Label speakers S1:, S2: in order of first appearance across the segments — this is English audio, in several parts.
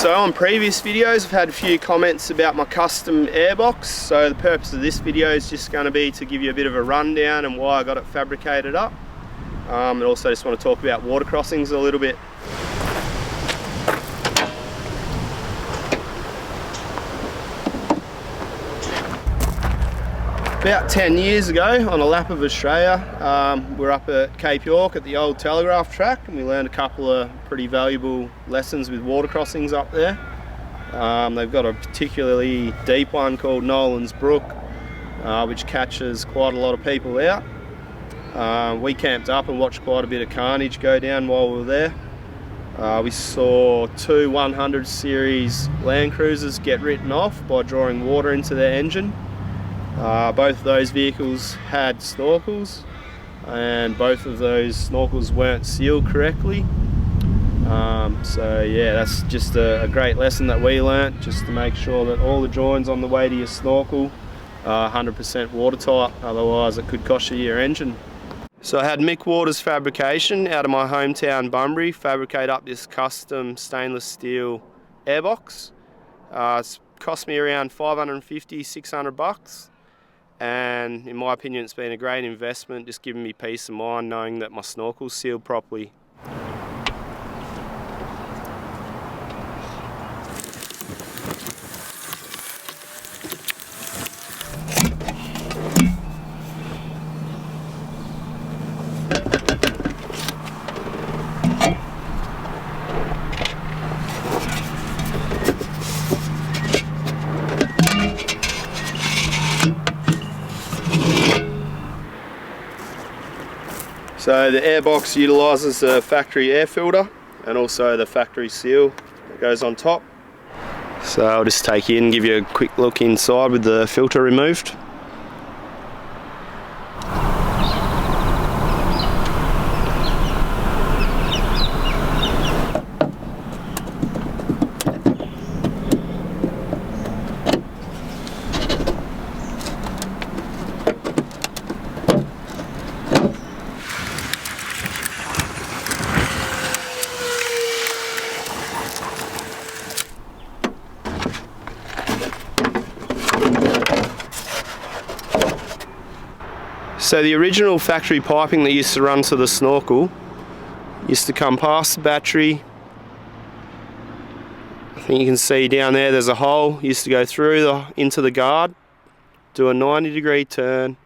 S1: So on previous videos I've had a few comments about my custom airbox, so the purpose of this video is just going to be to give you a bit of a rundown and why I got it fabricated up, and also just want to talk about water crossings a little bit. About 10 years ago, on a lap of Australia, we're up at Cape York at the old telegraph track, and we learned a couple of pretty valuable lessons with water crossings up there. They've got a particularly deep one called Nolan's Brook, which catches quite a lot of people out. We camped up and watched quite a bit of carnage go down while we were there. We saw two 100 series Land Cruisers get written off by drawing water into their engine. Both of those vehicles had snorkels, and both of those snorkels weren't sealed correctly. So yeah, that's just a great lesson that we learnt, just to make sure that all the joins on the way to your snorkel are 100% watertight, otherwise it could cost you your engine. So I had Mick Waters Fabrication out of my hometown Bunbury fabricate up this custom stainless steel airbox. It's cost me around $550–600. And in my opinion it's been a great investment, just giving me peace of mind knowing that my snorkel's sealed properly. So the airbox utilises the factory air filter and also the factory seal that goes on top. So I'll just take you in and give you a quick look inside with the filter removed. So the original factory piping that used to run to the snorkel used to come past the battery. I think you can see down there's a hole, used to go through into the guard, do a 90-degree turn,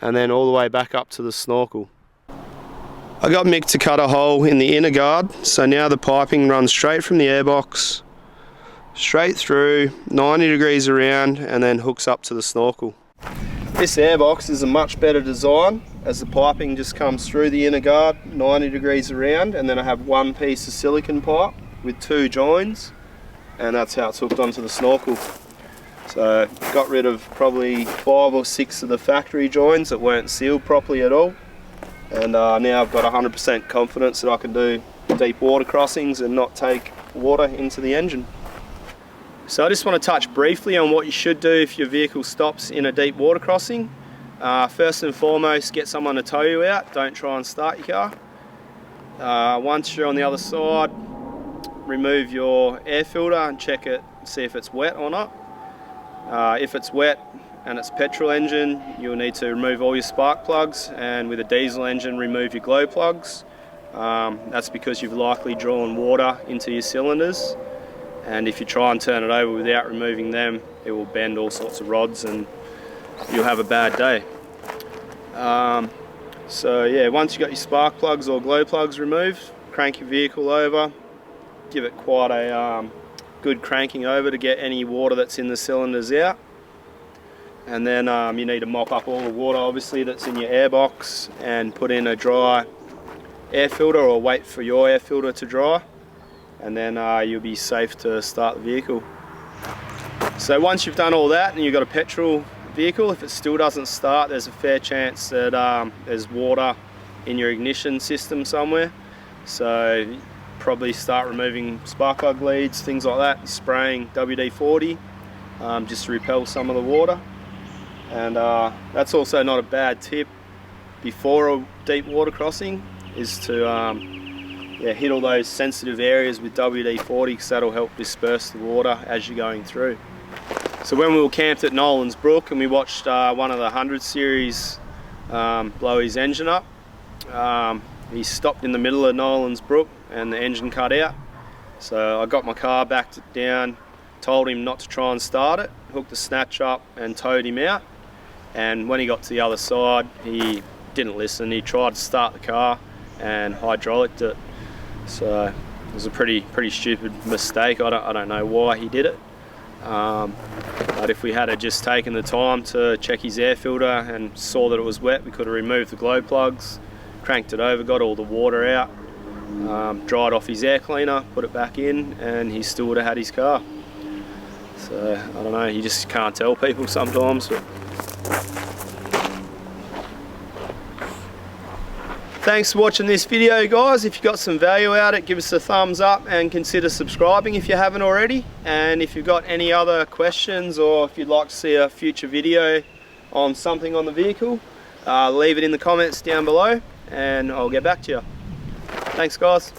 S1: and then all the way back up to the snorkel. I got Mick to cut a hole in the inner guard, so now the piping runs straight from the airbox, straight through, 90 degrees around, and then hooks up to the snorkel. This airbox is a much better design, as the piping just comes through the inner guard 90 degrees around, and then I have one piece of silicone pipe with two joins, and that's how it's hooked onto the snorkel. So got rid of probably 5 or 6 of the factory joins that weren't sealed properly at all, and now I've got 100% confidence that I can do deep water crossings and not take water into the engine. So I just want to touch briefly on what you should do if your vehicle stops in a deep water crossing. First and foremost, get someone to tow you out. Don't try and start your car. Once you're on the other side, remove your air filter and check it, see if it's wet or not. If it's wet and it's petrol engine, you'll need to remove all your spark plugs, and with a diesel engine, remove your glow plugs. That's because you've likely drawn water into your cylinders. And if you try and turn it over without removing them, it will bend all sorts of rods and you'll have a bad day. So yeah, once you've got your spark plugs or glow plugs removed, crank your vehicle over, give it quite a good cranking over to get any water that's in the cylinders out. And then you need to mop up all the water obviously that's in your airbox and put in a dry air filter, or wait for your air filter to dry. And then you'll be safe to start the vehicle. So once you've done all that and you've got a petrol vehicle, if it still doesn't start, there's a fair chance that there's water in your ignition system somewhere. So probably start removing spark plug leads, things like that, spraying WD-40 just to repel some of the water. And that's also not a bad tip before a deep water crossing, is to yeah, hit all those sensitive areas with WD-40 because that'll help disperse the water as you're going through. So when we were camped at Nolan's Brook and we watched one of the 100 series blow his engine up, he stopped in the middle of Nolan's Brook and the engine cut out. So I got my car backed down, told him not to try and start it, hooked the snatch up and towed him out. And when he got to the other side, he didn't listen. He tried to start the car and hydraulicked it. So it was a pretty stupid mistake. I don't know why he did it. But if we had just taken the time to check his air filter and saw that it was wet, we could have removed the glow plugs, cranked it over, got all the water out, dried off his air cleaner, put it back in, and he still would have had his car. So I don't know, you just can't tell people sometimes. But thanks for watching this video, guys. If you got some value out of it, give us a thumbs up and consider subscribing if you haven't already. And if you've got any other questions or if you'd like to see a future video on something on the vehicle, leave it in the comments down below and I'll get back to you. Thanks, guys.